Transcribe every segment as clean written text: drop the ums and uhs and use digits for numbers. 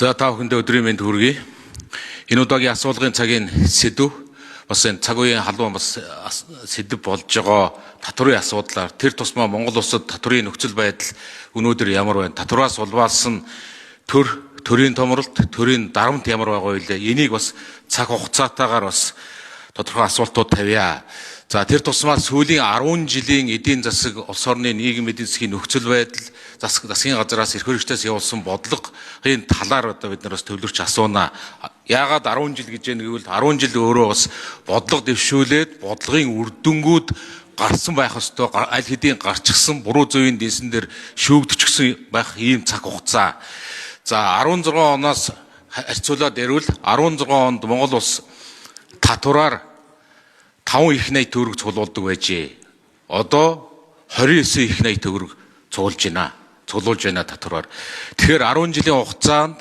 За та бүхэндээ өдрийн мэнд хүргэе. Энэ удаагийн асуулгын цагийн сэдв бас энэ цаг үеийн халуун бас сэдв болж байгаа татврын асуудлаар тэр тусмаа Монгол улсад татврын нөхцөл байдал өнөөдөр ямар байна? Татвараас улбаалсан төрийн томролт, төрийн дарамт ямар байгаа вэ? Энийг бас цаг хугацаатаагаар бас тодорхой асуултууд тавья. За тэр тусмаа сүүлийн 10 жилийн эдийн засаг, улс орны нийгмийн эдийн засгийн нөхцөл байдал, засгийн газраас эрх хэрэгчдээс явуулсан бодлогын талаар одоо бид нараас төвлөрч асууна. Яагаад 10 жил гэж нэгэвэл 10 жил өөрөө бас бодлого дэвшүүлээд бодлогын үр дүнгууд гарсан байх ёстой, аль хэдийн гарчихсан буруу зөвийн дэнсэн дээр шүүгдчихсэн байх ийм цаг хугацаа. За 16 оноос харьцуулаад ярил 16 онд Монгол улс татвараар 5 их 80 төгрөг цуглуулдаг байжээ. Одоо 29 их 80 төгрөг цуглуулж байна татвараар. Тэгэхээр 10 жилийн хугацаанд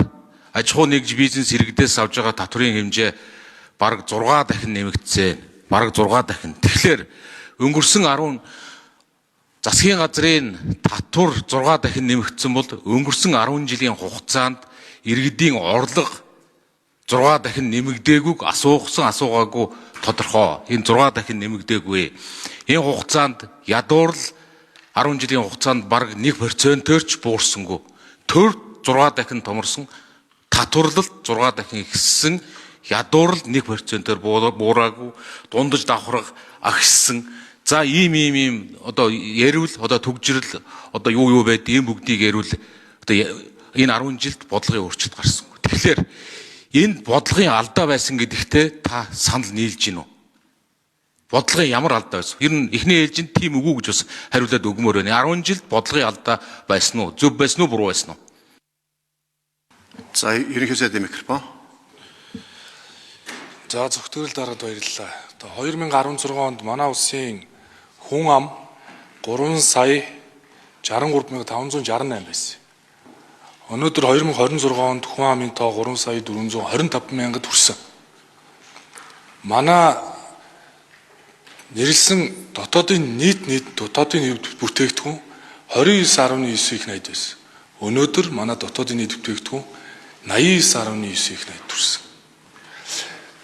аж ахуй нэгж бизнес иргэдээс авж байгаа татврын хэмжээ бараг 6 дахин нэмэгдсэн. Бараг 6 дахин. Тэгэхээр өнгөрсөн 10 засгийн газрын татвар 6 дахин нэмэгдсэн бол өнгөрсөн 10 жилийн хугацаанд иргэдийн орлого 6 дахин нэмэгдээгүйг асуугаагүй тодорхой. Энэ 6 дахин нэмэгдээгүй. Энэ хугацаанд ядуурл 10 жилийн хугацаанд бараг 1%-оор ч буурсангүй. Төр 6 дахин томорсон, татварлалт 6 дахин ихссэн, ядуурл 1%-оор буураагүй, дундаж давхраг агшсан. За ийм одоо ярил одоо төгжрөл одоо юу байд ийм бүгдийг ярил одоо энэ 10 жилд бодлогын өөрчлөлт гарсангүй. Тэгэхээр энэ бодлогын алдаа байсан гэдэгтээ та санал нийлж гинүү. Бодлогын ямар алдаа байсан? Ер нь эхний ээлжинд тийм үгүй гэж бас хариулаад өгмөр байна. 10 жилд бодлогын алдаа байсан уу? Зөв байсан уу, буруу байсан уу? За ерөнхий сайдын микрофон. За зөвхөн дараад баярлалаа. Одоо 2016 онд манай улсын хүн ам 3 сая 63568 байсан. Өнөөдөр 2026 онд хүн амын тоо 3 сая 425 мянгад хүрсэн. Манай нэрлсэн дотоодын нийт бүтээгдэхүүн 29.9 их 80 байсан. Өнөөдөр манай дотоодын нийт бүтээгдэхүүн 89.9 их 80 хүрсэн.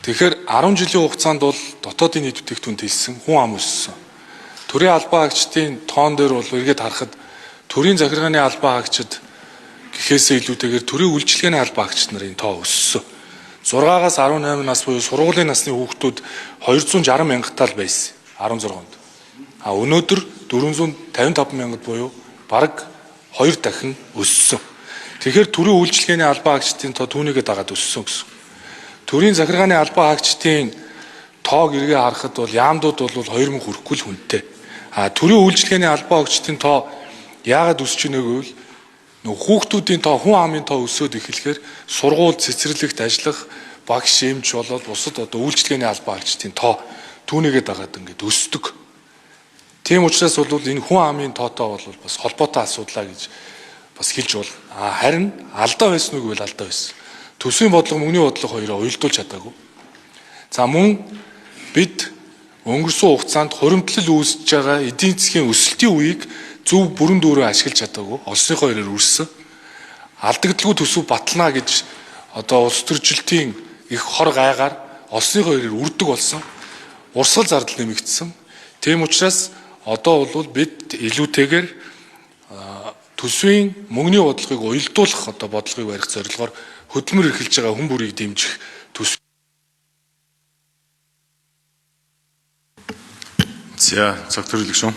Тэгэхээр 10 жилийн хугацаанд бол дотоодын нийт бүтээгдэхүүн хэлсэн хүн ам өссөн. Төрийн албан хаагчдын тоон дээр бол эргээд харахад төрийн захиргааны албан хаагчид гэхээсээ илүүтэйгээр төрийн үйлчилгээний албан хаагчид нарын тоо өссөн. 6-аас 18 нас буюу сургуулийн насны хүүхдүүд 260 мянгатаа л байсан 16 онд. Өнөөдөр 455 мянгад буюу бараг 2 дахин өссөн. Тэгэхээр төрийн үйлчилгээний албан хаагчдын тоо түүнийгээ дагаад өссөн гэсэн. Төрийн захиргааны албан хаагчдын тоог эргээ харахад бол яамдууд бол 2000 хүрэхгүй л хүнтэй. Төрийн үйлчилгээний албан хаагчдын тоо яагаад өсөж ийнэ гэвэл хүүхдүүдийн тоо, хүн амын тоо өсөөд эхлэхээр сургууль цэцэрлэгт ажиллах багш эмч болоод бусад одоо үйлчилгээний албан хаагчдын тоо түүнийгээ дагаад ингээд өсдөг. Тийм учраас бол энэ хүн амын тоотоо бол бас холбоотой асуудлаа гэж бас хэлж бол. Харин алдаа байсан уу гэвэл алдаа байсан. Төсвийн бодлого, мөнгөний бодлого хоёроо уялдуулж чадаагүй. За мөн бид өнгөрсөн хугацаанд хуримтлал үүсэж байгаа эдийн засгийн өсөлтийн үеийг зөв бүрэн дүүрээ ашиглаж чадаагүй. Олсныхоо ирээр үрсэн. Алдагдaltaгүй төсөв батлана гэж одоо улс төржилтийн их хор гайгаар олсныхоо ирээр үрдэг болсон. Урсгал зардал нэмэгдсэн. Тийм учраас одоо бол бид илүүтэйгээр төсвийн мөнгөний бодлогыг уялдуулах одоо бодлогыг барих зорилгоор хөдөлмөр эрхэлж байгаа хүн бүрийг дэмжих төсөв. За цагтөр хэлгшүүн.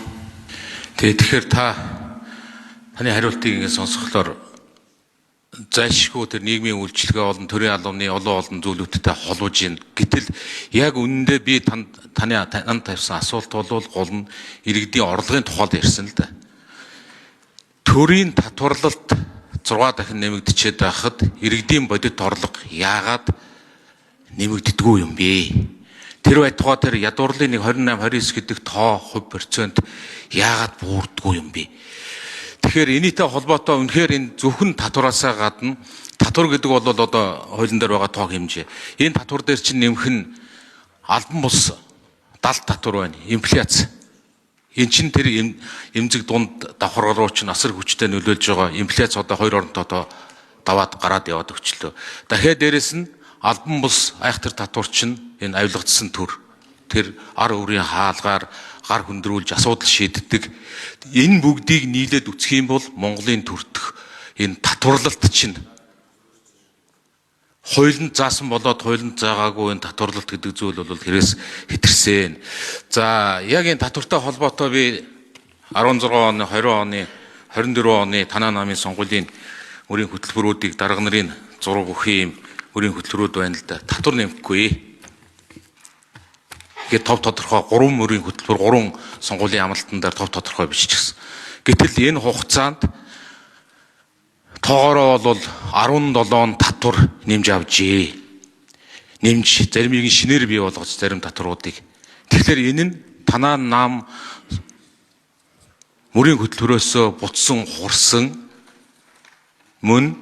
Тэгэхээр таны хариултыг ингээд сонсохлоор зайлшгүй тэр нийгмийн үйлчилгээ болон төрийн албаны олон зүйлүүдтэй холбож ийн. Гэтэл яг үнэндээ би танд тавьсан асуулт бол гол нь иргэдийн орлогын тухайд ярьсан л да. Төрийн татварлалт 6 дахин нэмэгдчихэд байхад иргэдийн бодит орлого яагаад нэмэгддэггүй юм бэ? Тэр байтугай тэр ядуурлын 28-29 гэдэг тоо хувь процент яагаад буурдаггүй юм бэ? Тэгэхээр энэтэй холбоотой үнэхээр энэ зөвхөн татвараасаа гадна татвар гэдэг бол одоо хуулийн дээр байгаа тоо хэмжээ. Энэ татвар дээр чинь нэмэх нь албан бус далд татвар байна. Инфляц. Энэ чинь тэр эмзэг дунд давхар руу чинь асар хүчтэй нөлөөлж байгаа. Инфляц одоо хоёр оронтой одоо даваад гараад яваад өчлөө. Дахиад дээрэс нь албан бус айхтар татварч нь энэ авилгадсан төр тэр ар өрийн хаалгаар гар хөндрүүлж асуудал шийддэг. Энэ бүгдийг нийлээд үсэх юм бол Монголын төртөх энэ татварлалт чинь хуулинд заасан болоод хуулинд заагаагүй энэ татварлалт гэдэг зүйл бол хэрэгс хэтэрсэн. За яг энэ татвартай холбоотой би 16 оны, 20 оны, 24 оны танаа намын сонгуулийн өрийн хөтөлбөрүүдийг дарга нарын зураг өгөх юм өрийн хөтөлбөрүүд байна л да. Татвар нэмэхгүй. Тэгээд тов тодорхой 3 өрийн хөтөлбөр 3 сонгуулийн амлалтан дээр тов тодорхой биччихсэн. Гэтэл энэ хугацаанд тоогоороо бол 17 татвар нэмж авжээ. Нэмж заримыг шинээр бий болгож зарим татваруудыг. Тэгэхээр энэ нь танаа нам мөрийн хөтөлбөрөөсөө буцсан хурсан мөн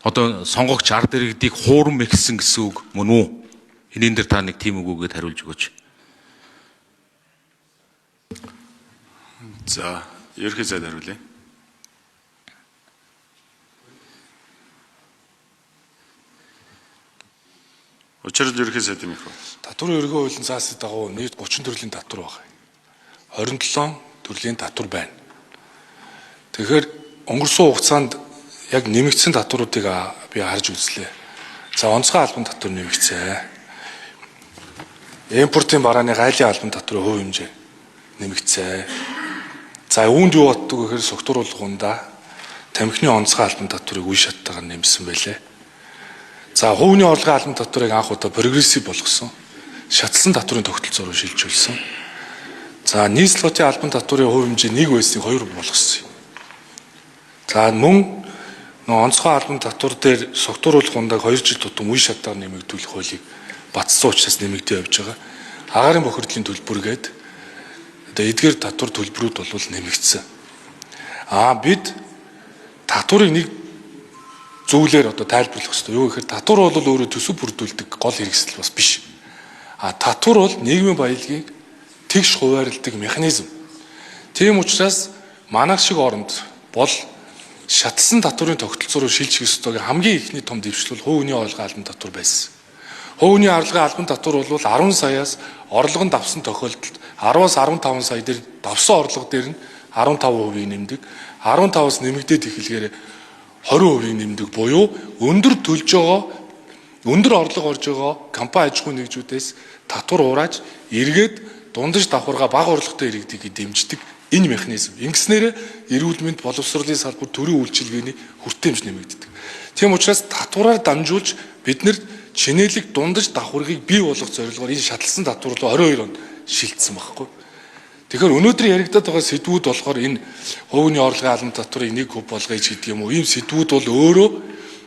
одоо сонгогч ард иргэдийг хуурам ихсэн гэсэн үг мөн үү? Энийн дээр та нэг тийм үг өгөөд хариулж өгөөч. За, ерхий зайд хариулъя. Учир ерхий сайдын микрофон. Татварын ерөнхий хуулийн заасан дагуу нийт 30 төрлийн татвар байна. 27 төрлийн татвар байна. Тэгэхээр өнгөрсөн хугацаанд яг нэмэгдсэн татваруудыг би харж үзлээ. За онцгой албан татвар нэмэгдсэн. Импортын барааны гайлын албан татварын хувь хэмжээ нэмэгдсэн. За үүнд юу боддог гэхээр согтууруулгундаа тамхины онцгой албан татварыг үе шаттайгаар нэмсэн байлээ. За хувийн орлогын албан татварыг анх удаа прогрессив болгосон. Шатлсан татварын тогтолцоороо шилжүүлсэн. За нийслэлтийн албан татварын хувь хэмжээ 1 байсныг 2 болгосон. За мөн онцгой албан татвар дээр согтууруулах ундааг 2 жил тутам үе шатаар нэмэгдүүлэх хуулийг батсан учраас нэмэгдээ явж байгаа. Агаарын бохирдлын төлбөр гээд одоо эдгээр татвар төлбөрүүд бол нэмэгдсэн. Бид татварыг нэг зүйлээр одоо тайлбарлах хэрэгтэй. Юу гэхээр татвар бол өөрөө төсөв бүрдүүлдэг гол хэрэгсэл бас биш. Татвар бол нийгмийн баялагийг тэгш хуваарилдаг механизм. Тийм учраас манайх шиг оронд бол шатлсан татварын тогтолцоороо шилжих ёстойг хамгийн ихний том дэвшлэл хувийн орлогын албан татвар байсан. Хувийн орлогын албан татвар бол 10 саяас орлого нь давсан тохиолдолд 10-аас 15 сая дээр давсан орлого дээр нь 15% нэмдэг. 15-аас нэмэгдээд эхлэхээр 20% нэмдэг буюу өндөр төлж байгаа өндөр орлого орж байгаа компани аж ахуй нэгжүүдээс татвар урааж эргээд дундаж давхарга бага орлоготой иргэдийг дэмждэг энэ механизм. Ингэснээр эрүүл мэнд боловсролын салбар төрийн үйлчилгээний хүртээмж нэмэгддэг. Тийм учраас татвараар дамжуулж бид нэр чинээлэг дундаж давхаргыг бий болгох зорилгоор энэ шатлсан татвар руу 22 онд шилжсэн байхгүй. Тэгэхээр өнөөдөр яригадаад байгаа сэдвүүд болохоор энэ хувийн орлогын албан татварыг 1% болгоё гэдэг юм уу? Ийм сэдвүүд бол өөрөө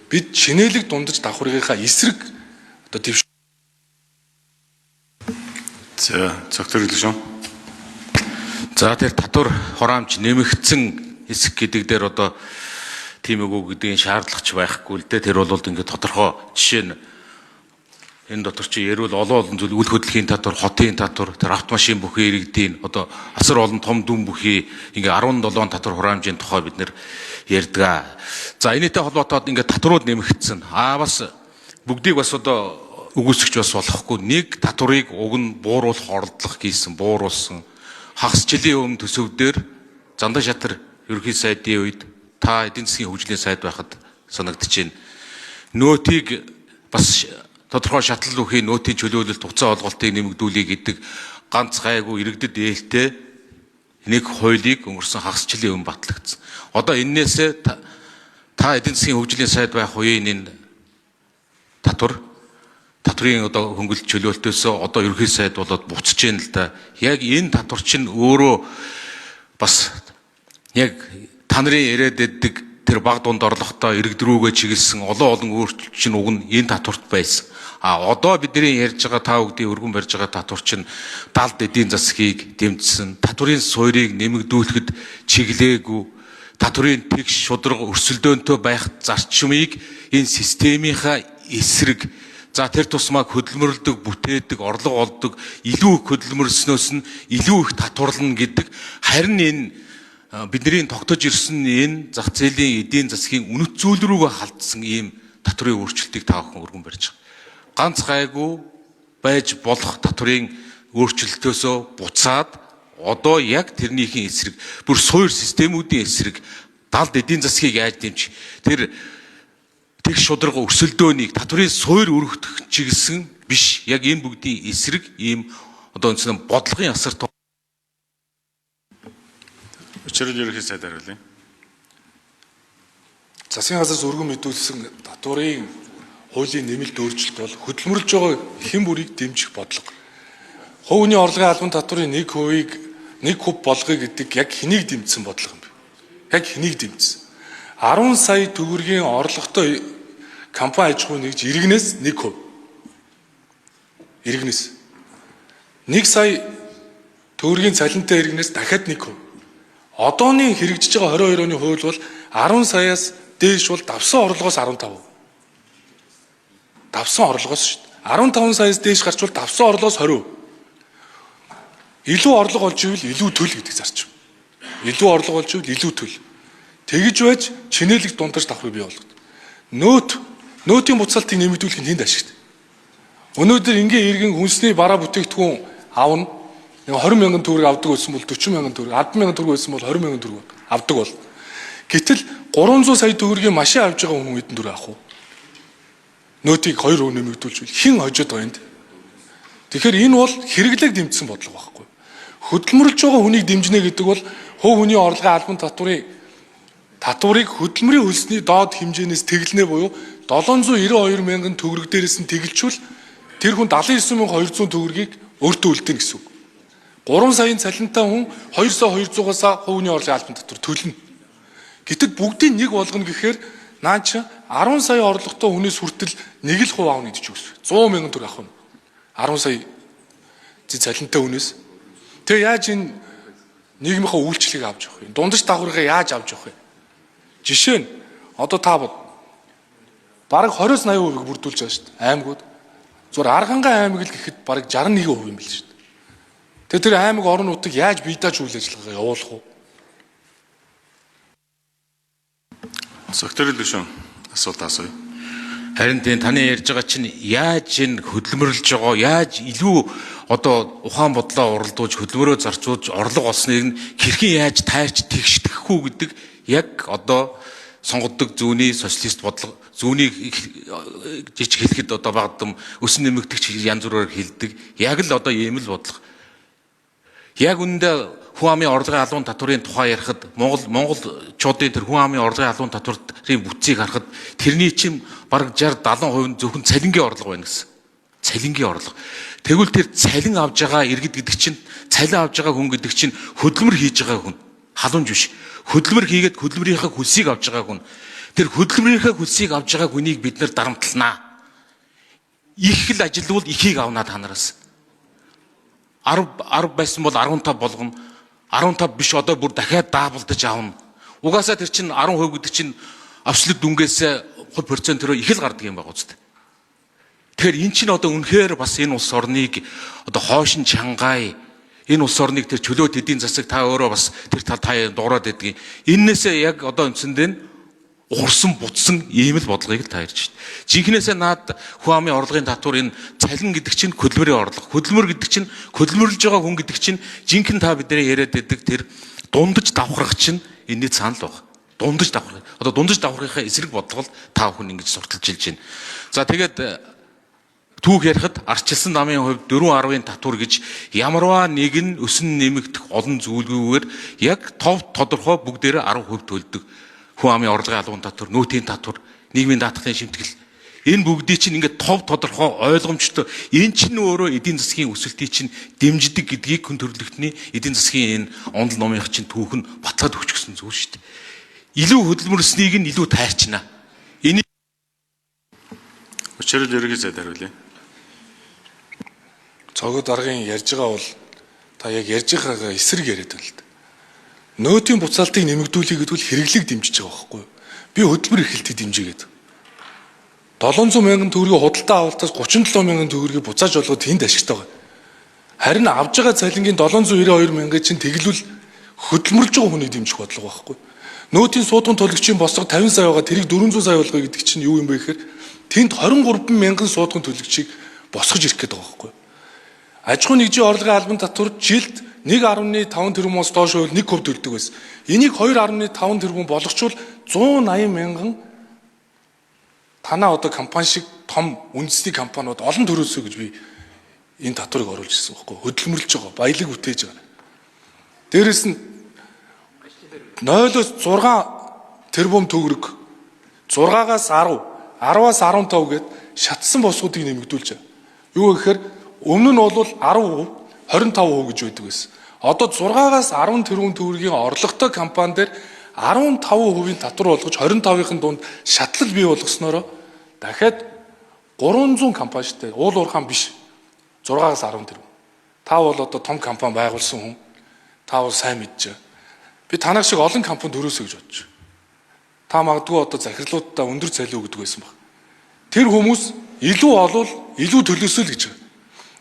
бид чинээлэг дундаж давхаргынхаа эсрэг одоо дэвш. За, цогтөр хэлсэн. За тэр татвар хураамж нэмэгдсэн хэсэг гэдэг дээр одоо тийм үг гэдгийг шаардлагач байхгүй л дээ. Тэр бол ингээд тодорхой жишээ нь энэ дотор чи ярил олон зүйл үйл хөдлөлийн татвар, хотын татвар, тэр автомашин бүхий иргэдийн одоо асар олон том дүн бүхий ингээ 17 татвар хураамжийн тухай бид нэр ярьдаг. За энэтэй холбоотойд ингээ татварууд нэмэгдсэн. Бас бүгдийг бас одоо үгүйсгэж бас болохгүй. Нэг татварыг уг нь бууруулах оролдлого хийсэн, бууруулсан. Хагас жилийн өмнө төсөвдөр Зандаа шатар ерөнхий сайдын үед та эдийн засгийн хөгжлийн сайд байхад санагдчихээн. Нөөтийг бас тодорхой шатлал бүхий нөөтийн чөлөөлөлт хугацаа олголтыг нэмэгдүүлэх гэдэг ганц гайгүй иргэдэд ээлтэй нэг хуулийг өнгөрсөн хагас жилийн өмнө батлагдсан. Одоо эннээсээ та эдийн засгийн хөгжлийн сайд байх үеийн энэ татврын одоо хөнгөлөлт чөлөөлтөөсөө одоо ерөнхий сайд болоод буцаж гэн л да. Яг энэ татвар чинь өөрөө бас яг та нарын яриад байдаг тэр баг дунд орлоготой иргэд рүүгээ чиглэсэн олон өөрчлөлт чинь уг нь энэ татварт байсан. Одоо бидний ярьж байгаа та бүдгийн өргөн барьж байгаа татвар чинь далд эдийн засгийг дэмжсэн, татврын суурийг нэмэгдүүлэхэд чиглээгүй, татврын тэгш шударга өрсөлдөөнтэй байх зарчмыг энэ системийнхаа эсрэг за тэр тусмаа хөдөлмөрлөдөг, бүтээдэг, орлого олдог, илүү их хөдөлмөрлснөөс нь илүү их татварлана гэдэг харин энэ бидний тогтож ирсэн энэ зах зээлийн эдийн засгийн үнэт зүйл рүүгээ халдсан ийм татврын өөрчлөлтийг та бүхэн өргөн барьж байгаа. Ганц гайгүй байж болох татврын өөрчлөлтөөсөө буцаад одоо яг тэрнийхэн эсрэг бүр суур системүүдийн эсрэг далд эдийн засгийг яаж дэмжих тэр тэг шударга өрсөлдөөнийг татврын суур өргөх чиглэсэн биш яг энэ бүгдийн эсрэг ийм одоо үнэхээр бодлогын асар том Учрал ерөнхий сайд хариулъя. Засгийн газраас өргөн мэдүүлсэн татврын хуулийн нэмэлт өөрчлөлт бол хөдөлмөрлж байгаа хэн бүрийг дэмжих бодлого. Хувь хүний орлогын албан татврын 1% болгоё гэдэг яг хэнийг дэмжсэн бодлого юм бэ? Яг хэнийг дэмжсэн? 10 сая төгрөгийн орлоготой компани аж ахуйн нэгж иргэнээс 1%. Иргэнээс 1 сая төгрөгийн цалинтай иргэнээс дахиад 1%. Одооний хэрэгжиж байгаа 22 оны хууль бол 10 саяас дээш бол давсан орлогоос 15%. Давсан орлогоос шүү дээ. 15 саяас дээш гарч бол давсан орлогоос 20%. Илүү орлого олж ивэл илүү төл гэдэг зарчим. Илүү орлого олж ивэл илүү төл. Тэгж байж чинээлэг дундаж давхрыг бий болгоод. Нөөтийн буцаалтыг нэмэгдүүлэх нь тэнд ашигтай. Өнөөдөр ингээ иргэн хүнсний бараа бүтээгдэхүүн авна. 20 мянган төгрөг авдаг байсан бол 40 мянган төгрөг, 10 мянган төгрөг байсан бол 20 мянган төгрөг авдаг бол. Гэтэл 300 сая төгрөгийн машин авж байгаа хүн хэдэн төгрөг авах вэ? Нөөтийг 2% нэмэгдүүлж хэн хожоод байгаа юм бэ? Тэгэхээр энэ бол хэрэглээг дэмжсэн бодлого байхгүй. Хөдөлмөрлж байгаа хүнийг дэмжнэ гэдэг бол хувь хүний орлогын албан татварыг хөдөлмөрийн хөлсний доод хэмжээнээс тэглэнэ буюу 792 мянган төгрөг дээрээс нь тэгэлжүүл тэр хүн 79,200 төгрөгийг өөртөө үлдээнэ гэсэн үг. 3 саяын цалинтай хүн 2 сая 200-аас хувийн орлогын албан татвар төлнө. Гэтэл бүгдийг нэг болгоно гэхээр наа чи 10 сая орлоготой хүнээс хүртэл 1% авна гэж үгс. 100 мянган төгрөг авах нь. 10 сая цалинтай хүнээс. Тэгээ яаж энэ нийгмийнхаа үйлчлэгийг авч явах вэ? Дундаж давхаргаа яаж авч явах вэ? Жишээ нь одоо та бод бараг 20-80% бүрдүүлж байгаа шүү дээ. Аймагуд. Зүгээр Архангай аймаг л гэхэд бараг 61% юм биш шүү дээ. Тэгээ тэр аймаг орон нутаг яаж бие дааж үйл ажиллагаа явуулах вэ? Согтөрөл гүшүүн асуулт асууя. харин тийм таны ярьж байгаа чинь яаж энэ хөдөлмөрлж байгаа яаж илүү одоо ухаан бодлоо уралдуулж хөдөлмөрөө зарцуулж орлого олсныг нь хэрхэн яаж тайрч тэгшдэхгүй гэдэг яг одоо сонгодог зүүнний социалист бодлого зүүнийг жижиг хэлэхэд одоо багдам өсөн нэмэгдэгч янз бүрээр хэлдэг яг л одоо ийм л бодлого. Яг үүндээ хүн амын орлогын албан татврын тухай ярихад монголчуудын тэр хүн амын орлогын албан татврын бүтцийг харахад тэрний чинь бараг 60-70% зөвхөн цалингийн орлого байна гэсэн. Цалингийн орлого. Тэгвэл тэр цалин авж байгаа иргэд гэдэг чинь цалин авж байгаа хүн гэдэг чинь хөдөлмөр хийж байгаа хүн. Халамж биш. Хөдөлмөр хийгээд хөдөлмөрийнхээ хөлсийг авж байгаа хүн. Тэр хөдөлмөрийнхээ хөлсийг авж байгаа хүнийг бид нэр дарамтлнаа. Их л ажилвал ихийг авнаа та нараас. 10 байсан бол 15 болгоно. 15 биш одоо бүр дахиад даабалдаж авна. Угаасаа тэр чинь 10% гэдэг чинь абсолют дүнгийн %-өө их л гардаг юм байна үстэй. Тэгэхээр эн чинь одоо үнэхээр бас энэ улс орныг одоо хойшин чангай энэ улс орныг тэр чөлөөт эдийн засаг та өөрөө бас тэр тал таа дуурайд байдгийг. Иннээсээ яг одоо үндсэндээ ухарсан бутсан ийм л бодлогыг л таарч байна. Жинхнээсээ наад хүн амын орлогын татвар энэ цалин гэдэг чинь хөдөлмөрийн орлого. Хөдөлмөр гэдэг чинь хөдөлмөрлж байгаа хүн гэдэг чинь жинхэнэ та бидний яриад байдаг тэр дундаж давхрах чинь энэний санал баг. Дундаж давхрах. Одоо дундаж давхрахын эсрэг бодлого л та бүхэн ингэж сурталчилж байна. За тэгээд түүх ярихад арчилсан намын хувьд 4.10-ын татвар гэж ямарваа нэг нь өсөн нэмэгдэх олон зүйлгүйгээр яг тодорхой бүгдээрээ 10% төлдөг. Хүн амын орлогын албан татвар, нөөтийн татвар, нийгмийн даатгалын шимтгэл энэ бүгдийг чинь ингээд тодорхой ойлгомжтой энэ чинь өөрөө эдийн засгийн өсөлтийг чинь дэмждэг гэдгийг хүн төрөлхтний эдийн засгийн энэ ондол номынх чинь түүх нь батлаад өгчихсөн зүйл шүү дээ. Илүү хөдөлмөрлснийг нь илүү тайрчна. Энийг Учрал ерөнхий сайд хариулъя. Цогод даргын ярьж байгаа бол та яг ярьж байгаагаа эсрэг яриад байна л да. Нөөтийн буцаалтыг нэмэгдүүлэх гэдэг бол хэрэглэг дэмжиж байгаа байхгүй юу? Би хөдөлмөр эрхлэлтийг дэмжигээд 700 мянган төгрөгийн худалдаа авалтаас 37 мянган төгрөгийг буцааж болгоод тэнд ашигтай байгаа. Харин авж байгаа цалингийн 792 мянга чинь тэглүүл хөдөлмөрлж байгаа хүний дэмжих бодлого байхгүй. Нөөтийн суудган төлөгчийн бослого 50 сая байгаа тэрийг 400 сая болгоё гэдэг чинь юу юм бэ гэхээр тэнд 23 мянган суудган төлөгчийг босгож ирэх гээд байгаа байхгүй. Аж ахуйн нэгжийн орлогын албан татвар жилд 1.5 тэрбумоос доош байвал 1 хувь төлдөг байсан. Энийг 2.5 тэрбум болгочвол 180 мянган танаа одоо компани шиг том үндэсний компаниуд олон төрөөсөө гэж би энэ татварыг оруулж ирсэн байхгүй. Хөдөлмөрлж байгаа, баялаг үтээж байгаа. Дээрэс нь 0-6 тэрбум төгрөг 6-аас 10, 10-аас 15 гээд шатсан босгуудыг нэмэгдүүлж байгаа. Юу гэхээр өмнө нь бол 10%, 25% гэж байдаг байсан. Одоо 6-аас 10 тэрбум төгрөгийн орлоготой компани дээр 15%-ийн татвар болгож 25%-ын дунд шатлал бий болгосноор дахиад 300 компани штэ уул уурхаан биш 6-аас 10 тэрбум. Та бол одоо том компани байгуулсан хүн. Та бол сайн мэдж байгаа. Би танах шиг олон компани төрөөсөө гэж бодож байна. Та магадгүй одоо захирлуудаа өндөр цалин өгдөг байсан баг. Тэр хүмүүс илүү олвол илүү төлөөсөө л гэж байна.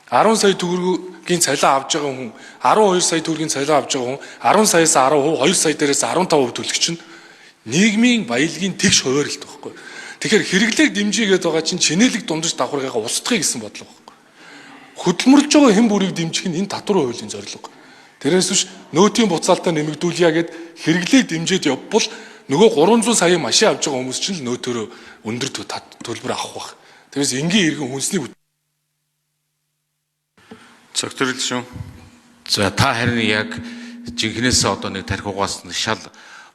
10 сая төгрөгийн цалин авч байгаа хүн 12 сая төгрөгийн цалин авч байгаа хүн 10 саяас 10%, 2 сая дээрээс 15% төлөх чинь нийгмийн баялагын тэгш хуваарлт байхгүй. Тэгэхээр хэрэглээг дэмжигээд байгаа чинь чинэлэг дундаж давхаргаагаа устгахыг гэсэн бодлого байхгүй. Хөдөлмөрлж байгаа хэн бүрийг дэмжих нь энэ татвар хуулийн зорилго. Тэрээс биш нөөтийн буцаалтаа нэмэгдүүлье гэд хэрэглээг дэмжиж явбал нөгөө 300 сая машин авч байгаа хүмүүс чинь л нөөтөөрөө өндөр төлбөр авах бах. Тэрээс энгийн иргэн хүнсний Цогтөр гишүүн. За та харин яг жинхнээс одоо нэг тархиугаас нь шал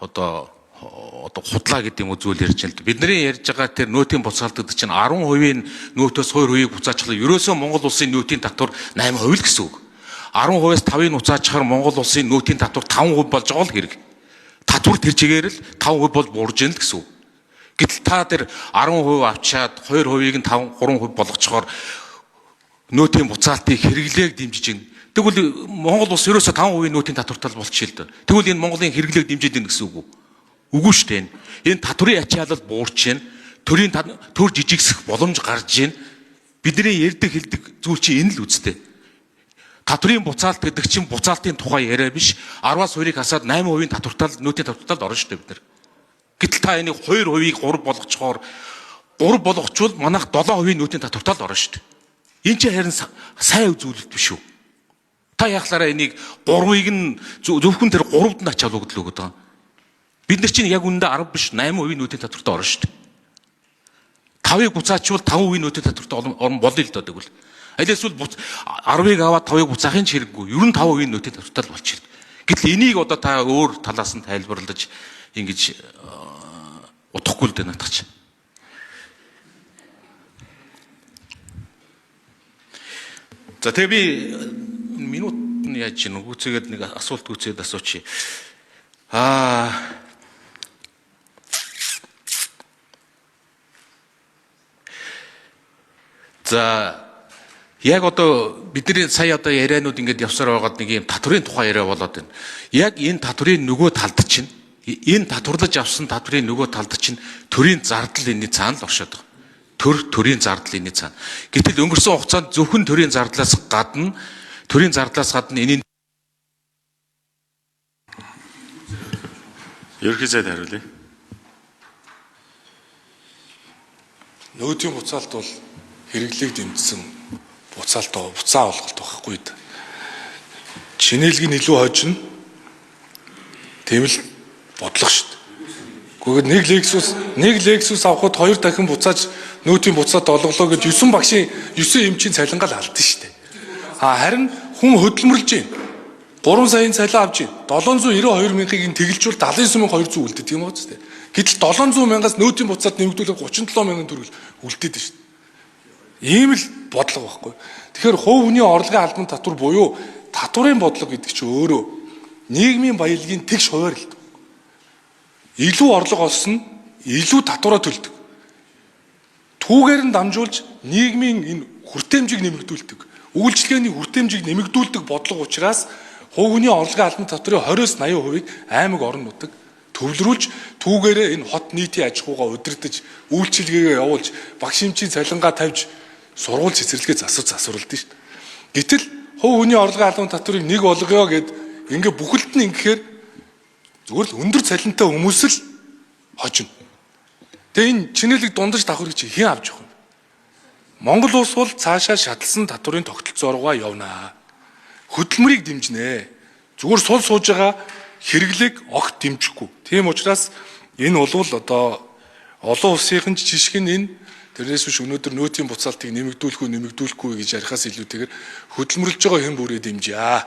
одоо худлаа гэдэг юм уу зүйл ярьж байна л да. Бидний ярьж байгаа тэр нөөтийн буцаалтад чинь 10%-ийн нөөтөөс 2%-ийг буцаачлаа. Ерөөсөө Монгол улсын нөөтийн татвар 8% л гэсэн үг. 10%-аас 5%-ыг буцаачаар Монгол улсын нөөтийн татвар 5% болж байгаа л хэрэг. Татвар тэр чигээр л 5% бол буурж ийн л гэсэн үг. Гэтэл та тэр 10% авчаад 2%-ийг нь 3% болгочоор нөөтийн буцаалтыг хэрэглээг дэмжиж байна. Тэгвэл Монгол улс ерөөсөө 5% нөөтийн татвартай болчихъя л да. Тэгвэл энэ Монголын хэрэглээг дэмжиж байна гэсэн үг үү? Үгүй шүү дээ. Энэ татврын ачаалал буурч байна. Төр жижигсэх боломж гарч байна. Бидний ярьдаг хэлдэг зүйл чинь энэ л үстэй. Татврын буцаалт гэдэг чинь буцаалтын тухай яриа биш. 10-аас 2-ыг хасаад 8% татвартай нөөтийн татвартай орно шүү дээ бид нар. Гэтэл та энийг 2%-ийг 3 болгочоор 3 болгочвол манайх 7% нөөтийн татвартай орно шүү дээ. Энэ чинь харин сайн үзүүлэлт биш үү? Та яахлаараа энийг 3-ыг нь зөвхөн тэр 3-д нь ачаал өгдөл өгöd байгаа. Бид нар чинь яг үүндээ 10 биш 8% нөөтийн татвартай орно шүү дээ. 5-ыг буцаачвал 5% нөөтийн татвартай орно болъё л доо тэгвэл. Аль эсвэл 10-ыг аваад 5-ыг буцаахын ч хэрэггүй. Ер нь 5% нөөтийн татвартай болчихно. Гэтэл энийг одоо та өөр талаас нь тайлбарлаж ингэж утахгүй л дээ надад чинь. За тэгээ би минут нь яаж чинь гүцээгээд нэг асуулт гүцээд асуучих. За яг одоо бидний сая одоо ярианууд ингэж явсаар байгаад нэг юм татврын тухай яриа болоод байна. Яг энэ татврын нөгөө талд чинь энэ татварлаж авсан татврын нөгөө талд чинь төрийн зардал энэний цаана л оршоод байгаа. Төрийн зардал энэний цаана. Гэтэл өнгөрсөн хугацаанд зөвхөн төрийн зардлаас гадна энэний Ерөнхий сайд хариулъя. нөөтийн буцаалт бол хэрэглээг дэмжсэн буцаа олголт байхгүй да. Чинээлгийг илүү хожно. Тийм л бодлого шүү дээ. Гэхдээ нэг Lexus авахд 2 дахин буцааж нөөтийн буцаат олголоо гэж 9 багшийн 9 эмчийн цалингаал алдсан шүү дээ. Харин хүн хөдөлмөрлж байна. 3 саяын цалин авч байна. 792 мянгыг нь тэгэлжүүл 79200 үлдээд тийм үү дээ. Гэтэл 700 мянгаас нөөтийн буцаат нэмэгдүүлэх 37 мянган төгрөг үлдээд шүү дээ. Ийм л бодлого байхгүй. Тэгэхээр хувь хүний орлогын албан татвар буюу татварын бодлого гэдэг чинь өөрөө нийгмийн баялагын тэгш хуваарлт. Илүү орлого олсон, илүү татвараа төлдөг. Түүгээр нь дамжуулж нийгмийн энэ хүртээмжийг нэмэгдүүлдэг. Үйлчлэгээний хүртээмжийг нэмэгдүүлдэг бодлого учраас хувь хүний орлогын албан татврын 20-80%-ийг аймаг орон нутаг төвлөрүүлж түүгээрээ энэ хот нийтийн аж ахуйгаа удирдах, үйлчлэгээгээ явуулж, багш эмчийн цалингаа тавьж сургууль цэцэрлэгээ засварлалдсан шүү дээ. Гэтэл хувь хүний орлогын албан татврыг нэг болгоё гэд ингээ бүхэлд нь ингэхээр Зүгээр л өндөр цалинтай хүмүүс л хожино. Тэгээ энэ чинэлэг дундаж давхрыг чи хэн авч явах вэ? Монгол улс бол цаашаа шатлсан татврын тогтолцоо руугаа явнаа. Хөдөлмөрийг дэмжинэ. Зүгээр сул сууж байгаа хэрэглээг огт дэмжихгүй. Тийм учраас энэ бол одоо олон улсын жишг нь энэ тэрнээс биш өнөөдөр нөөтийн буцаалтыг нэмэгдүүлэхгүй гэж ярихаас илүүтэйгээр хөдөлмөрлөж байгаа хэн бүрээ дэмжээ.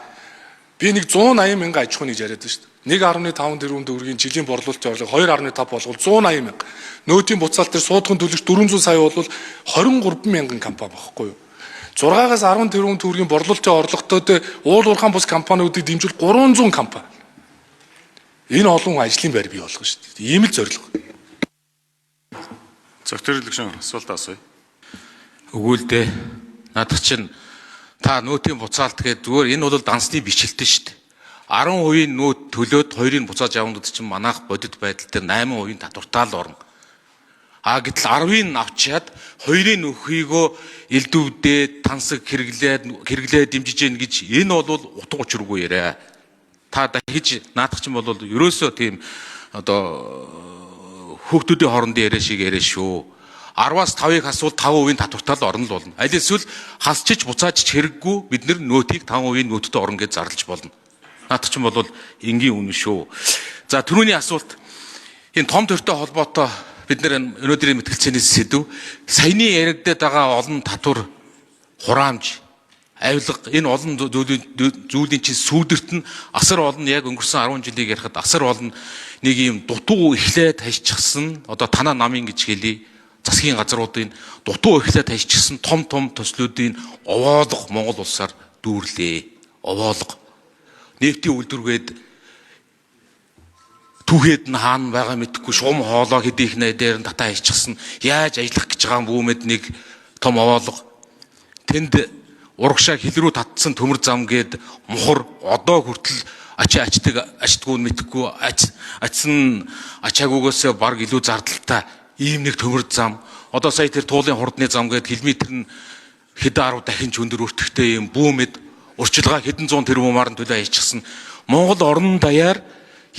Би нэг 180 мянган аж ахуйн нэг яриад байна шүү дээ. 1.5 тэрбум төгрөгийн жилийн борлуулалтын орлого 2.5 болгол 180 мянга. Нөөтийн буцаалт дээр суудхан төлөгч 400 сая бол 23 мянган компани багхгүй юу? 6-аас 10 тэрбум төгрөгийн борлуулалтын орлоготой уул уурхаан бус компаниудыг дэмжүүл 300 компани. Энэ олон ажлын байр бий болгоно шүү дээ. Ийм л зорилго. Зөвхөн гишүүн асуулт асууя. Өгөөл дээ. Наадах чинь та нөөтийн буцаалт гэдэг зүгээр энэ бол дансны бичлэлтэй шүү дээ. 10% нөөт төлөөд 2-ыг буцааж явна гэдэг чинь манайх бодит байдал дээр 8% татвартаа л орно. Гэтэл 10-ыг авчиад 2-ыг нөхөйгөө элдвэдээ тансаг хэрэглээ дэмжиж гин гэж энэ бол утга учиргүй яриа. Та дахиж наадах чинь бол ерөөсөө тийм одоо хүүхдүүдийн хоорондын яриа шиг яриа шүү. 10-аас 5-ыг асуул 5% татвартаа л орно л болно. Аль эсвэл хасчиж буцаажч хэрэггүй бид нөөтийг 5% нөөтөд орно гэж зарлаж болно. Наадах чинь бол энгийн үнэн шүү. За түрүүний асуулт энэ том төртэй холбоотой бид өнөөдрийн мэтгэлцээний сэдв саяны яригдаад байгаа олон татвар хураамж авилга энэ олон зүйлийн чинь сүүдэрт нь асар олон яг өнгөрсөн 10 жилийг ярихад асар олон нэг юм дутуу эхлээд хажчихсан одоо танаа намын гэж хэлий засгийн газруудын дутуу эхлээд хажчихсан том төслүүдийн овоолго Монгол улсаар дүүрлээ. Овоолго нефтийн үйлдвэргээд түүхэд нь хаана байгаа мэдэхгүй шугам хоолоо хэдийнх нэ дээр нь татаа хийчихсэн яаж ажиллах гэж байгаа бүүмэд нэг том овоолго тэнд урагшаа хил рүү татсан төмөр зам гээд мухар одоо хүртэл ачтгуу мэдэхгүй ачсан ачаагүйгээс баг илүү зардалтай ийм нэг төмөр зам одоо сая тэр туулын хурдны зам гээд километр нь хэдэн 10 дахин ч өндөр өртөгтэй юм бүүмэд урчилгаа хэдэн зуун тэрбумаар нь төлөө хийчихсэн Монгол орон даяар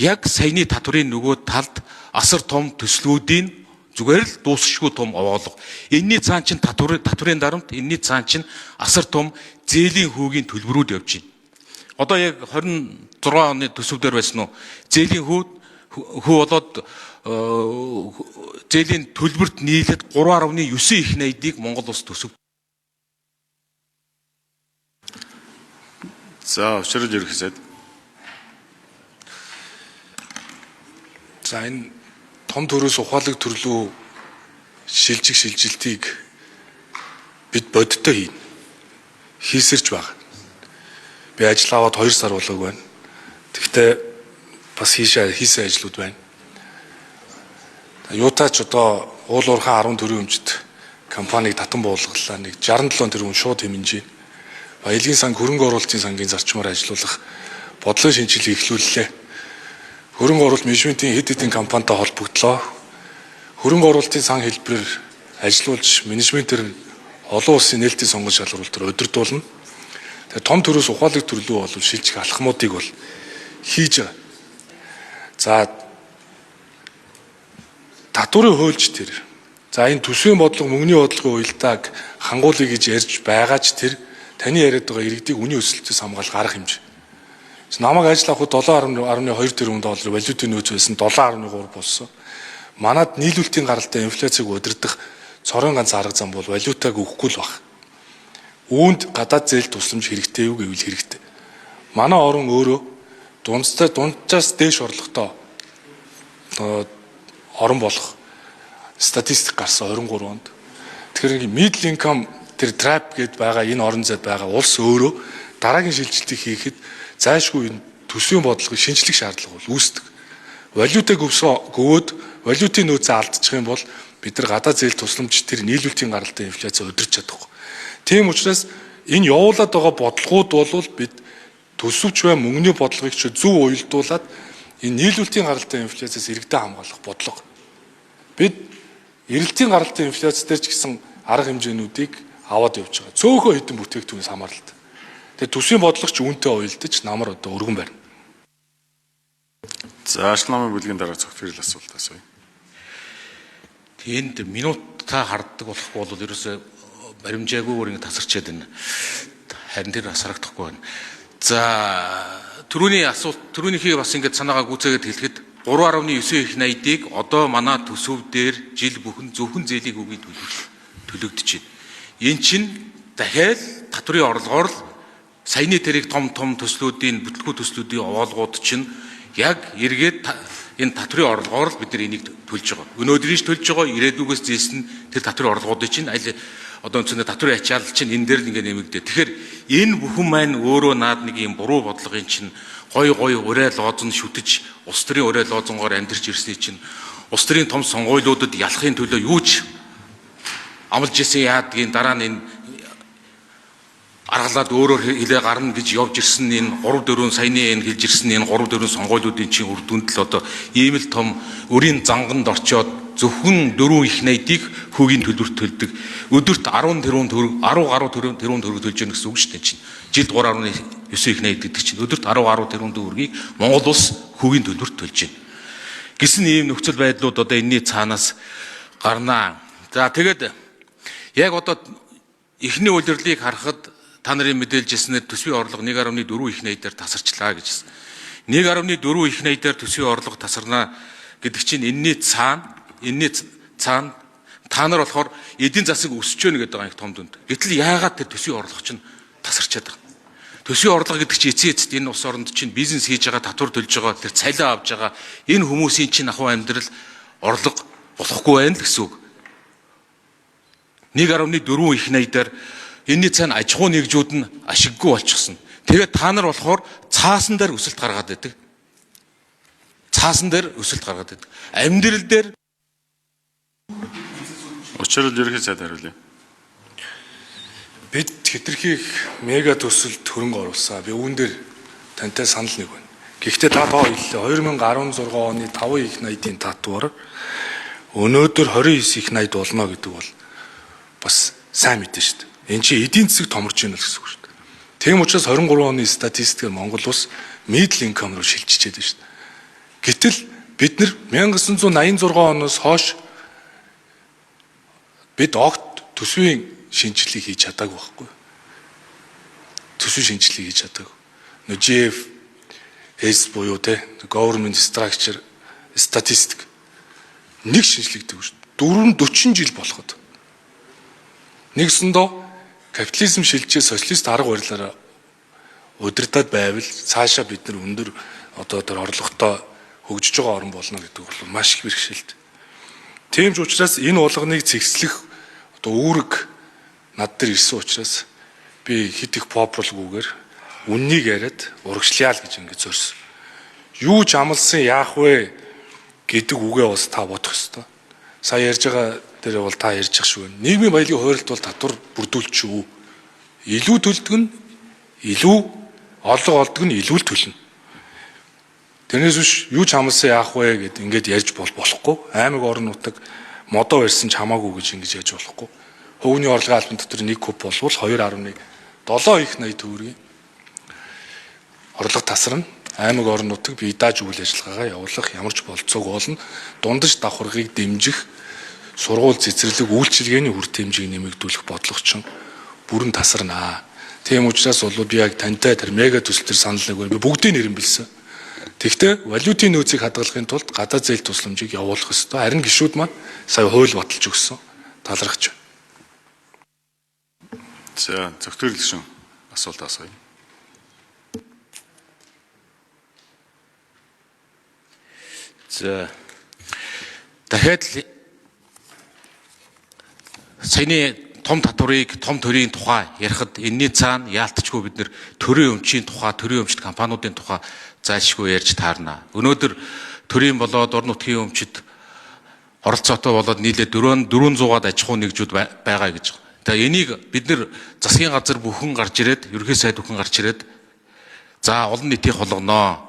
яг саяны татврын нөгөө талд асар том төслүүдийн зүгээр л дуусшгүй том овоолго. Энийний цаан чинь татврын дарамт, энийний цаан чинь асар том зээлийн хүүгийн төлбөрүүд явж байна. Одоо яг 26 оны төсөв дээр байсан уу? Зээлийн хүү болоод зээлийн төлбөрт нийлээд 3.9 их найдыг Монгол улс төсөв. За өвчрөл ерөөсөө. За энэ том төрөөс ухаалаг төрлөө шилжилтийг бид бодиттой хийнэ. Хийсэрч байгаа. Би ажил аваад 2 сар болоог байна. Тэгвэл бас хийсэн ажлууд байна. Юутаач одоо уул уурхаан 10 төрийн өмчт компаниг татан буулгалаа нэг 67 тэрбум шууд хэмнэж байна. Баялагын сан хөрөнгө оруулалтын сангийн зарчмаар ажиллах бодлогын шинжилгээ эхлүүллээ. Хөрөнгө оруулалт менежментийн хэд хэдэн компанитай холбогдлоо. Хөрөнгө оруулалтын сан хэлбэрээр ажиллуулж менежментээр олон улсын нээлтийн сонгон шалгуулалтаар удирдуулна. Тэгээ том төрөөс ухаалаг төрлөө бол шилжих алхмуудыг бол хийж байгаа. За татврын хуульч тэр. За энэ төсвийн бодлого мөнгөний бодлогын уялдааг хангуулъя гэж ярьж байгаа ч тэр таны яриад байгаа иргэдийг үнийн өсөлтөөс хамгаалах арга хэмжээ. Намайг ажил авахд 7.2 тэрбум доллар валютын нөөц байсан 7.3 болсон. Манад нийлүүлэлтийн гаралтай инфляцийг удирдах цорын ганц арга зам бол валютаг өгөхгүй л баг. Үүнд гадаад зээл тусламж хэрэгтэй юу гэвэл хэрэгтэй. Манай орн өөрөө дунджаас дээш орлоготой орн болох статистик гарсан 23 онд. Тэгэхээр middle income тэр trap гэдээ байгаа энэ орон зайд байгаа улс өөрөө дараагийн шилжилтийг хийхэд зайлшгүй энэ төсвийн бодлогыг шинжлэх шаардлага бол үүсдэг. Валютыг гөвөөд валютын нөөцөө алдчих юм бол бид нар гадаад зээл тусламж тэр нийлүүлэлтийн гаралтай инфляци удирч чадахгүй. Тийм учраас энэ явуулаад байгаа бодлогууд бол бид төсөвч бай мөнгөний бодлогыг ч зөв уялдуулад энэ нийлүүлэлтийн гаралтай инфляциас иргэдэд хамгаалах бодлого. Бид эрэлтийн гаралтай инфляц дээр ч гэсэн арга хэмжээнүүдийг аваад явж байгаа. Цөөхөн хэдэн бүтээгдэхүүнээс хамааралтай. Тэгээ төсвийн бодлого ч үүнтэй уялдаж намар одоо өргөн барина. За ашлын намын бүлгийн дараа зөвхөрөл асуулт асууя. Энд минутаа харддаг болохгүй бол ерөөсөө баримжаагүйгээр ингэ тасарчаад байна. Харин тэр бас харагдахгүй байна. За түрүүнийхийг бас ингэ санаагаа гүйцээгээд хэлэхэд 3.9 их найдыг одоо манай төсөв дээр жил бүхэн зөвхөн зээлийн үгийг төлөгдөж байна. Энэ чинь дахиад татврын орлогоор л саяны тэрийг том төслүүдийн бүтлгүү төслүүдийн овоолгууд чинь яг эргээд энэ татврын орлогоор л бид нар энийг төлж байгаа. Өнөөдрийн төлж байгаа ирээдүгээс зээсэн тэр татврын орлогуудыг чинь аль одоо өнцөнд татврын ачаал чинь энэ дээр л ингэ нэмэгдээ. Тэгэхээр энэ бүхэн маань өөрөө наад нэг юм буруу бодлогын чинь гой урай лоозон шүтэж улс төрийн урай лоозонгоор амьдарч ирсний чинь улс төрийн том сонгуйлуудад ялахын төлөө юу ч амлж исэн яадгийн дараа нь энэ аргалаад өөрөөр хэлээ гарна гэж явж ирсэн энэ 3-4 саяны энэ хэлж ирсэн энэ 3-4 сонгуйлуудын чинь үр дүнд л одоо ийм л том өрийн занганд орчоод зөвхөн 4 их найдыг хүүгийн төлбөрт төлдөг. Өдөрт 10 тэрбум төгрөг 10 гаруй тэрбум төгрөг төлж яах гэсэн үг шүү дээ чинь. Жилд 3.9 их найд гэдэг чинь өдөрт 10 гаруй тэрбум төгрөгийг Монгол улс хүүгийн төлбөрт төлж байна. Гэсэн ийм нөхцөл байдлууд одоо энэний цаанаас гарнаа. За тэгээд яг одоо эхний удирлыг харахад та нарын мэдээлж ирснээр төсвийн орлого 1.4 их найдаар тасарчлаа гэж. 1.4 их найдаар төсвийн орлого тасарна гэдэг чинь энэний цаана та нар болохоор эдийн засаг өсөж гэнэ гэдэг байгаа их том дүнд. Гэтэл яагаад тэр төсвийн орлого чинь тасарчаад байгаа. Төсвийн орлого гэдэг чинь эцээцэд энэ улс оронд чинь бизнес хийж байгаа, татвар төлж байгаа, тэр цалиа авж байгаа энэ хүмүүсийн чинь ахуй амьдрал орлого болохгүй байна л гэсэн үг. 1.4 их найдаар энэний цаана аж ахуй нэгжүүд нь ашиггүй болчихсон. Тэгээд та нар болохоор цаасан дээр өсөлт гаргаад байдаг. Цаасан дээр өсөлт гаргаад байдаг. Амьдрал дээр Учрал ерөнхий сайд хариулъя. Бид хэтэрхий мега төсөлд хөрөнгө оруулсан. Би үүн дээр тантай санал нэг байна. Гэхдээ та тоо хэллээ 2016 оны 5 их найдын татвар өнөөдөр 29 их найд болно гэдэг бол бас сайн мэдэн шүү дээ. Энд чинь эдийн засаг томорж байна л гэсэн үг шүү дээ. Тийм учраас 23 оны статистикээр Монгол улс middle income руу шилжижээд байна шүү дээ. Гэтэл бид нар 1986 оноос хойш бид огт төсвийн шинжилгээг хийж чадаагүй байхгүй. Төсвийн шинжилгээг хийж чадаагүй. GFS буюу те government structure statistic нэг шинжилгээгдэж шүү дээ. 40 жил болоход. Нэгсэндөө капитализм шилжээ социалист арга барилаараа удирдах байвал цаашаа бид нар өндөр одоо тэр орлоготой хөгжиж байгаа орн болно гэдэг бол маш их бэрхшээлтэй. Тийм ч учраас энэ уулганыг цэгцлэх одоо үүрэг над дээр ирсэн учраас би хит их популгүйгээр үннийг яриад урагшлаа л гэж ингэж зорьсон. Юу ч амлсан яах вэ гэдэг үгээ бас та бодох ёстой. Сая ярьж байгаа дээр бол та ярьж ах шүү. Нийгмийн баялагын хуульд бол татвар бүрдүүлчих үү. Илүү төлдөг нь илүү орлого олдог нь илүү л төлнө. Тэрнээс биш юу ч амлсан яах вэ гэд ингэж ярьж болохгүй. Аймаг орон нутаг модоо барьсан ч хамаагүй гэж ингэж яаж болохгүй. Хөвгний орлогын албан татвар 1 куб болвол 2.7 их найд төгрөгийн орлого тасарна. Аймаг орон нутаг бие дааж үйл ажиллагаагаа явуулах ямар ч болцоог болно. Дундаж давхаргыг дэмжих, сургууль цэцэрлэг үйлчилгээний үр хэмжээг нэмэгдүүлэх бодлого чинь бүрэн тасарнаа. Тийм учраас бол би яг тантай тэр мега төсөл төр санал нэг байна. Би бүгдийг нэрэн билсэн. Тэгвэл валютын нөөцийг хадгалахын тулд гадаад зээл тусламжийг явуулах ёстой. Харин гишүүд маань сая хууль баталж өгсөн. Талархаж байна. За зөвхөн гишүүн асуулт асууя. За дахиад саяны том татварыг, том төрийн тухай ярихад энэний цаана яалтчгүй бид нэр төрийн өмчийн тухай, төрийн өмчт компаниудын тухай зайлшгүй ярьж таарна. Өнөөдөр төрийн болоод орон нутгийн өмчт оролцоотой болоод нийлээ 400-аад аж ахуй нэгжүүд байгаа гэж. Тэгээ энийг бид нэр засгийн газар бүхэн гарч ирээд, ерөнхий сайд бүхэн гарч ирээд за олон нийтийн холгоноо,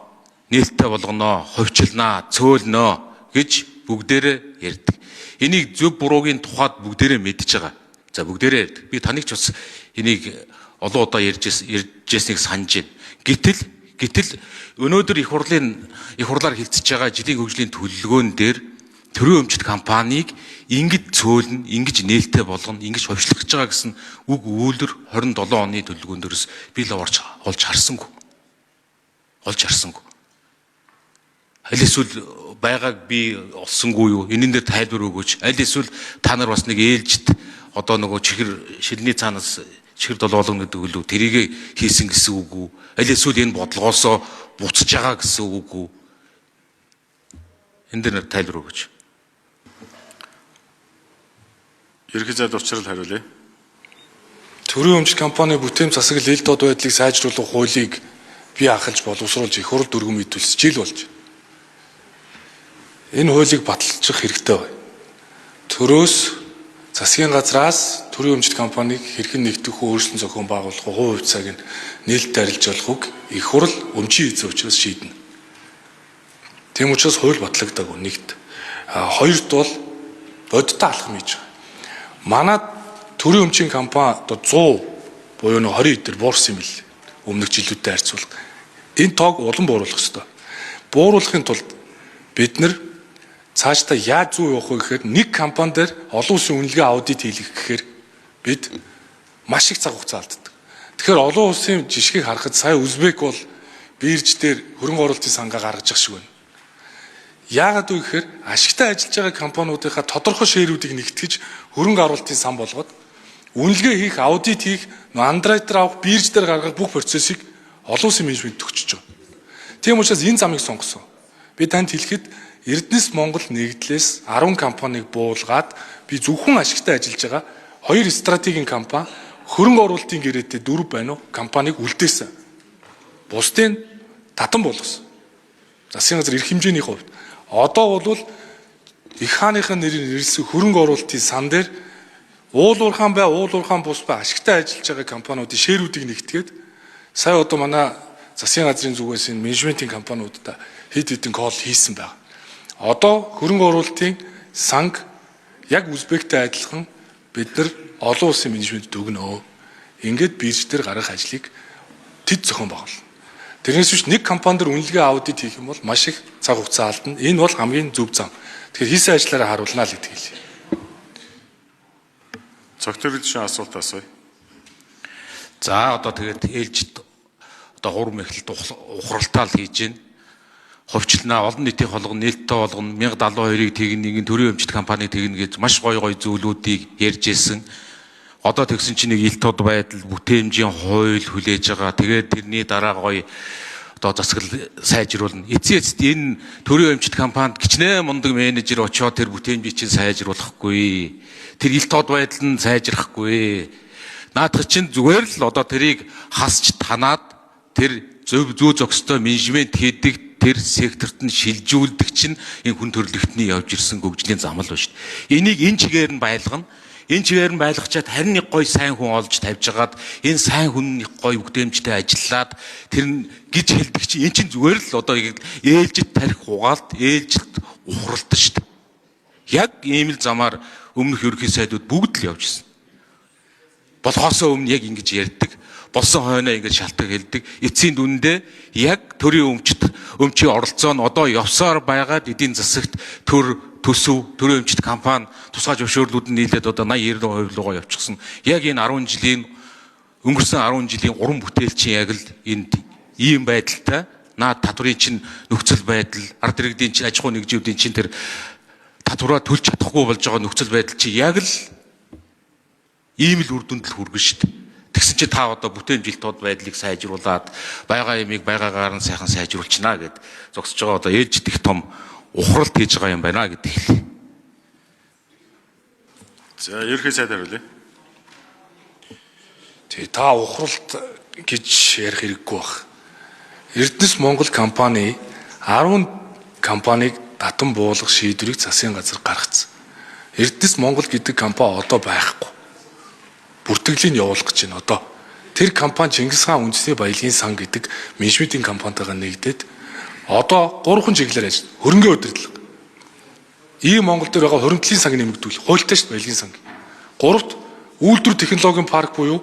нээлттэй болгоноо, ховчлнаа, цөөлнөө гэж бүгдээрээ ярьдаг. Энийг зөв буруугийн тухайд бүгдээрээ мэдж байгаа. За бүгдээрээ ярьдаг. Би таныг ч бас энийг олон удаа ярьжсэнийг санаж байна. Гэтэл Гэтэл өнөөдөр их хурлаар хилцэж байгаа жилийн хөгжлийн төлөвлөгөөн дээр төрийн өмчт компанийг ингэж цөөлнө, ингэж нээлттэй болгоно, ингэж ховшлох гэж байгаа гэсэн үг үйлдвэр 27 оны төлөвлөгөөн дээрс би л олж харсангүй. Олж харсангүй. Аль эсвэл байгааг би олсонгүй юу? Энэн дээр тайлбар өгөөч. Аль эсвэл та нар бас нэг ээлжид одоо нөгөө чихэр шилний цаанаас чихэр долоолгоно гэдэг үлээ тэрийг хийсэн гэсэн үг үү? Аль эсвэл энэ бодлогоосоо буцаж байгаа гэсэн үг үү? Энд дээр тайлбар өгөөч. Ерхий зайд учрал хариулъя. Төрийн өмчт компани бүтээн засаг ил дод байдлыг сайжруулах хуулийг бий ахалж боловсруулж их хурл дүргэн мэдүүлсэн жил болж. Энэ хуулийг баталчих хэрэгтэй байна. Төрөөс засгийн газраас төрийн өмчт компанийг хэрхэн нэгтгэх өөрчлөн зохион байгуулах хувь хувьцааг нь нээлттэй арилж болохыг их хурл өмчийн эзэн учраас шийднэ. Тийм учраас хууль батлагдаагүй нэгт. Хоёрт бол бодиттой алхам хийж байгаа. Манай төрийн өмчийн компани одоо 100 буюу 20 эдэр буурсан юм бил өмнөх жилүүдэд харьцуулах. Энэ тоог улам бууруулах ёстой. Бууруулахын тулд бид нар цаашдаа яаж зүй явах вэ гэхээр нэг компани дээр олон улсын үнэлгээ аудит хийх гэхээр бид маш их цаг хугацаа алддаг. Тэгэхээр олон улсын жишгийг харахад сая Узбек бол бирж дээр хөрөнгө оруулалтын сангаа гаргаж ах шиг байна. Яагаад вэ гэхээр ашигтай ажиллаж байгаа компаниудынхаа тодорхой шеэрүүдийг нэгтгэж хөрөнгө оруулалтын сан болгоод үнэлгээ хийх, аудит хийх, андеррайтер авах, бирж дээр гаргах бүх процессыг олон улсын менежмент төгсөж байгаа. Тийм учраас энэ замыг сонгосон. Би танд хэлэхэд Эрдэнэс Монгол нэгдлээс 10 компанийг буулгаад би зөвхөн ашигтай ажиллаж байгаа 2 стратегийн компани хөрөнгө оруулалтын гэрээтэй 4 байна уу компанийг үлдээсэн. Бусдын татан болгосон. Засгийн газар эрх хэмжээний хувьд одоо бол их хааныхын нэрээр ирсэн хөрөнгө оруулалтын сан дээр уулуурхаан бус бай ашигтай ажиллаж байгаа компаниудын шеэрүүдийг нэгтгээд сая одоо манай засгийн газрын зүгээс энэ менежментийн компаниудад хэд хэдэн кол хийсэн байна. Одоо хөрөнгө оруулалтын санг яг Узбектэй адилхан бид нар олон улсын менежментэд өгнө. Ингээд бирж дээр гарах ажлыг тэд зохион байгуулна. Тэрнээс биш нэг компани дээр үнэлгээ аудит хийх юм бол маш их цаг хугацаа алдна. Энэ бол хамгийн зөв зам. Тэгэхээр хийсэн ажлаараа харуулнаа л гэдэг хэлье. Цогтөрөл шин асуулт асууя. За одоо тэгээд ээлжид одоо гурван мэхлэлд ухралтаал хийж гин. Ховчлнаа олон нийтийн холгон нээлттэй болгоно 1072-ыг тэгнэ төрийн өмчт компани тэгнэ гэж маш гоё зүйлүүдийг ярьж ирсэн. Одоо тэгсэн чинь нэг ил тод байдал бүтээмжийн хууль хүлээж байгаа. Тэгээд тэрний дараа гоё одоо засаг сайжруулна. Эцээст энэ төрийн өмчт компанид гिचнээ мундаг менежер очоод тэр бүтээмжийг чинь сайжруулахгүй. Тэр ил тод байдал нь сайжрахгүй. Наадах чинь зүгээр л одоо тэрийг хасч танаад тэр зөв зохистой менежмент хийдэг тэр секторт нь шилжүүлдэг чинь энэ хүн төрөлхтний явж ирсэн хөгжлийн зам л ба шүү дээ. Энийг энэ чигээр нь байлгана. Энэ чигээр нь байлгачаад харин нэг гой сайн хүн олж тавьж агаад энэ сайн хүн нэг гой бүтээмжтэй ажиллаад тэр нь гэж хэлдэг чинь эн чинь зүгээр л одоо ээлжид тарих хугаалт ээлжид ухралт шүү дээ. Яг ийм л замаар өмнөх ерөнхий сайдууд бүгд л явж ирсэн. Болохоосоо өмнө яг ингэж ярьдаг. Болсон хойноо ингэж шалтгаан хэлдэг. Эцсийн дүндээ яг төрийн өмчийн оролцоо нь одоо явсаар байгаад эдийн засагт төсөв төрийн өмчт компани тусгай зөвшөөрлүүд нь нийлээд одоо 80-90% руугаа явчихсан. Яг энэ 10 жилийн өнгөрсөн 10 жилийн уран бүтээлчин яг л энд ийм байдалтай наад татврын чинь нөхцөл байдал, ард иргэдийн чинь аж ахуй нэгжүүдийн чинь тэр татвараа төлж чадахгүй болж байгаа нөхцөл байдал чи яг л ийм л үр дүнд л хүргэн шүү дээ. Тэгсэн чи та одоо бүтээн жилт тод байдлыг сайжруулад байгаа ямиг байгаагаар нь сайхан сайжруулчихна гэд зогсож байгаа одоо ээлжид их том ухралт хийж байгаа юм байна гэдэг хэлээ. За ерхий сайд хариулъя. Тэгээ та ухралт гэж ярих хэрэггүй баг. Эрдэнэс Монгол компани 10 компаниг татан буулгах шийдвэрийг засгийн газар гаргацсан. Эрдэнэс Монгол гэдэг компани одоо байхгүй. Бүртгэлийг явуулах гэж байна одоо. Тэр компани Чингис хаан үндэсний баялагын сан гэдэг менежментийн компанитайгаа нэгдээд одоо 3 чиглэлээр ажиллана. Хөрөнгөний удирдлага. Ийм Монгол дээр байгаа хоригдлын санг нэмэгдүүлэх. Хуультай шүү баялагын санг. 3-т үйлдвэр технологийн парк буюу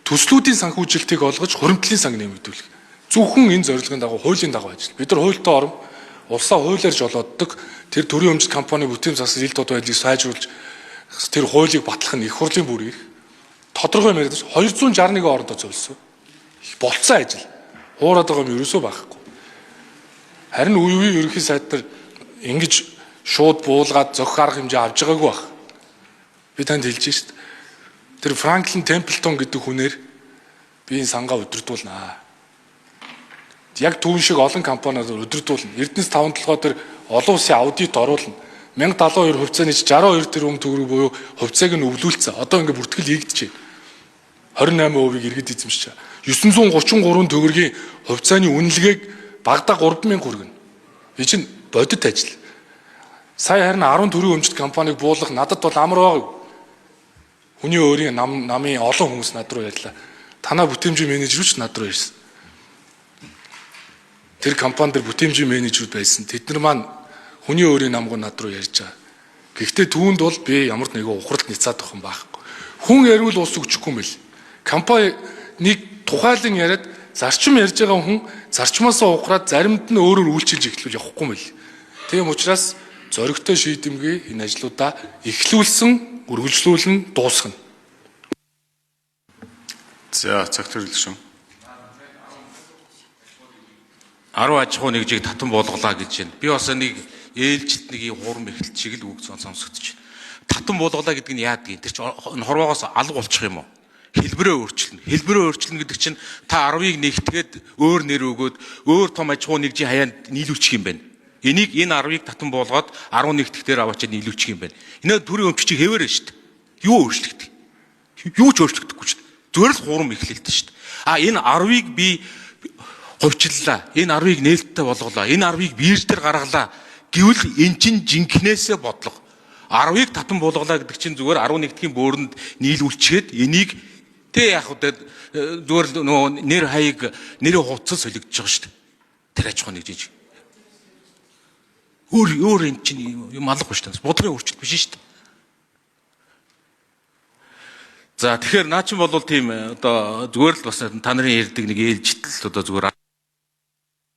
төслүүдийн санхүүжилтийг олгож хоригдлын санг нэмэгдүүлэх. Зөвхөн энэ зорилгын дагуу хуулийн дагуу ажил. Бид нар хуультай орон улсаа хуулиар жолооддог тэр төрийн өмчт компани бүтээн засал ил тод байдлыг сайжруулж тэр хуулийг батлах нь их хурлын бүр их тодорхой юм яриад 261 орондоо зөвлөсөн. Их болцсон ажил. Хуураад байгаа юм ерөөсөө байхгүй. Харин үе үе ерөнхий сайд нар ингэж шууд буулгаад зохих арга хэмжээ авч байгаагүй байх. Би танд хэлж шít. Тэр Франклин Темплтон гэдэг хүнээр би энэ сангаа удирдуулнаа. Яг түүн шиг олон компаниуд удирдуулна. Эрдэнэс 5 толгой тэр олон улсын аудит оруулна. 1072 хувьцааны 62 тэрбум төгрөг буюу хувьцааг нь өвлүүлсэн. Одоо ингээ бүртгэл хийгдэж байна. 28% иргэд эзэмшиж байгаа. 933 төгрөгийн хувьцааны үнэлгээг багада 3000 хүргэнэ. Би чинь бодит ажил. Сая харин 10 төрлийн өмчт компаниг буулгах надад бол амар байгаа. Хүний өөрийн намын олон хүмүүс над руу ярьлаа. Танаа бүтээмжийн менежер ч над руу ирсэн. Тэр компанид бүтээмжийн менежерүүд байсан. Тэд нар маань хүний өөрийн намгүй над руу ярьж байгаа. Гэхдээ түүнд бол би ямар ч нэгэн ухралт ницаад авах юм байхгүй. Хүн ярил ус өгчихгүй мэл. Компани нэг тухайлан яриад зарчим ярьж байгаа хүн зарчмаасаа ухраад заримд нь өөрөөр үйлчилж эхлүүл явахгүй мэл. Тийм учраас зоригтой шийдэмгий энэ ажлуудаа эхлүүлсэн, үргэлжлүүлэн дуусгана. За цаг төрөл шүү. 10 аж ахуй нэгжийг татан буулгалаа гэж байна. Би бас нэг ээлжилт нэг хурам эхэлт шиг л үг сонсогдож байна. Татан буулгалаа гэдэг нь яадаг юм? Тэр чинь хорвоогоос алга болчих юм уу? Хэлбэрээ өөрчилнө. Хэлбэрээ өөрчилнө гэдэг чинь та 10-ыг нэгтгээд өөр нэр өгөөд өөр том аж ахуй нэгжийн хаяанд нийлүүлчих юм байна. Энийг энэ 10-ыг татан буулгаад 11 дахь аваачаад нийлүүлчих юм байна. Энэ төрийн өмчийг хэвээрээ шүү дээ. Юу өөрчлөгдөв? Юу ч өөрчлөгдөхгүй шүү дээ. Зүгээр л хурам эхлэлтэй шүү дээ. Энэ 10-ыг би хувьчлалаа. Энэ 10-ыг нээлттэй болголоо. Энэ 10-ыг биер дээр гаргалаа. Гэвэл эн чинь жинкнээсээ бодлого. 10-ыг татан буулгалаа гэдэг чинь зүгээр 11-ийн бөөрөнд нийлүүлчихэд энийг яг зүгээр нөгөө нэр хаяг нэрийн хувцас солигдож байгаа шүү дээ. Тэр аж ахуй нэгж. Өөр эн чинь юм алгахгүй шүү дээ. Бодлогын өөрчлөлт биш шүү дээ. За тэгэхээр наа чинь бол тийм одоо зүгээр л бас та нарын ярьдаг нэг ээлжитл одоо зүгээр